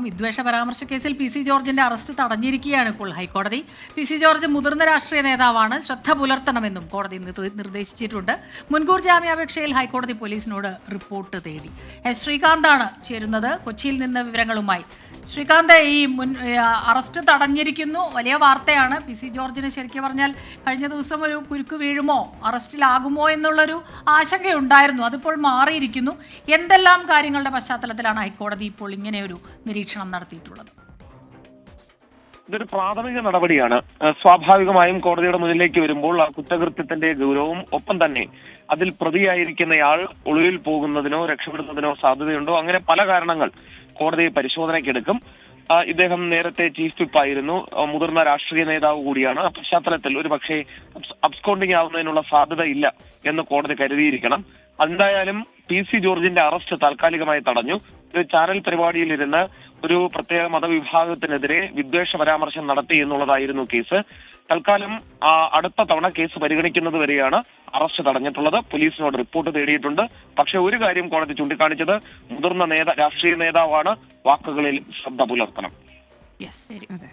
വിദ്വേഷ പരാമർശ കേസിൽ പി.സി. ജോർജിന്റെ അറസ്റ്റ് തടഞ്ഞിരിക്കുകയാണ് ഇപ്പോൾ ഹൈക്കോടതി. പി.സി. ജോർജ് മുതിർന്ന രാഷ്ട്രീയ നേതാവാണ്, ശ്രദ്ധ പുലർത്തണമെന്നും കോടതി നിർദ്ദേശിച്ചിട്ടുണ്ട്. മുൻകൂർ ജാമ്യാപേക്ഷയിൽ ഹൈക്കോടതി പോലീസിനോട് റിപ്പോർട്ട് തേടി. എസ് ശ്രീകാന്താണ് ചേരുന്നത് കൊച്ചിയിൽ നിന്ന് വിവരങ്ങളുമായി. ശ്രീകാന്ത്, ഈ അറസ്റ്റ് തടഞ്ഞിരിക്കുന്നു, വലിയ വാർത്തയാണ്. പി.സി. ജോർജിന് ശരിക്കും പറഞ്ഞാൽ കഴിഞ്ഞ ദിവസം ഒരു കുരുക്ക് വീഴുമോ, അറസ്റ്റിലാകുമോ എന്നുള്ളൊരു ആശങ്കയുണ്ടായിരുന്നു. അതിപ്പോൾ മാറിയിരിക്കുന്നു. എന്തെല്ലാം കാര്യങ്ങളുടെ പശ്ചാത്തലത്തിലാണ് ഹൈക്കോടതി ഇപ്പോൾ ഇങ്ങനെയൊരു നിരീക്ഷണം നടത്തിയിട്ടുള്ളത്? ഇതൊരു പ്രാഥമിക നടപടിയാണ്. സ്വാഭാവികമായും കോടതിയുടെ മുന്നിലേക്ക് വരുമ്പോൾ ആ കുറ്റകൃത്യത്തിന്റെ ഗൗരവം, ഒപ്പം തന്നെ അതിൽ പ്രതിയായിരിക്കുന്നയാൾ ഒളിവിൽ പോകുന്നതിനോ രക്ഷപ്പെടുന്നതിനോ സാധ്യതയുണ്ടോ, അങ്ങനെ പല കാരണങ്ങൾ കോടതി പരിശോധനയ്ക്കെടുക്കും. ഇദ്ദേഹം നേരത്തെ ചീഫ് വിപ്പ് ആയിരുന്നു, മുതിർന്ന രാഷ്ട്രീയ നേതാവ് കൂടിയാണ്. ആ പശ്ചാത്തലത്തിൽ ഒരു പക്ഷേ അബ്സ്കോണ്ടിങ് ആവുന്നതിനുള്ള സാധ്യത ഇല്ല എന്ന് കോടതി കരുതിയിരിക്കണം. എന്തായാലും പി.സി. ജോർജിന്റെ അറസ്റ്റ് താൽക്കാലികമായി തടഞ്ഞു. ഒരു ചാനൽ പരിപാടിയിലിരുന്ന് ഒരു പ്രത്യേക മതവിഭാഗത്തിനെതിരെ വിദ്വേഷ പരാമർശം നടത്തി എന്നുള്ളതായിരുന്നു കേസ്. തൽക്കാലം അടുത്ത തവണ കേസ് പരിഗണിക്കുന്നത് വരെയാണ് അറസ്റ്റ് തടഞ്ഞിട്ടുള്ളത്. പോലീസിനോട് റിപ്പോർട്ട് തേടിയിട്ടുണ്ട്. പക്ഷെ ഒരു കാര്യം കോടതി ചൂണ്ടിക്കാണിച്ചത്, മുതിർന്ന രാഷ്ട്രീയ നേതാവാണ്, വാക്കുകളിൽ ശ്രദ്ധ പുലർത്തണം. യെസ്, അതെ.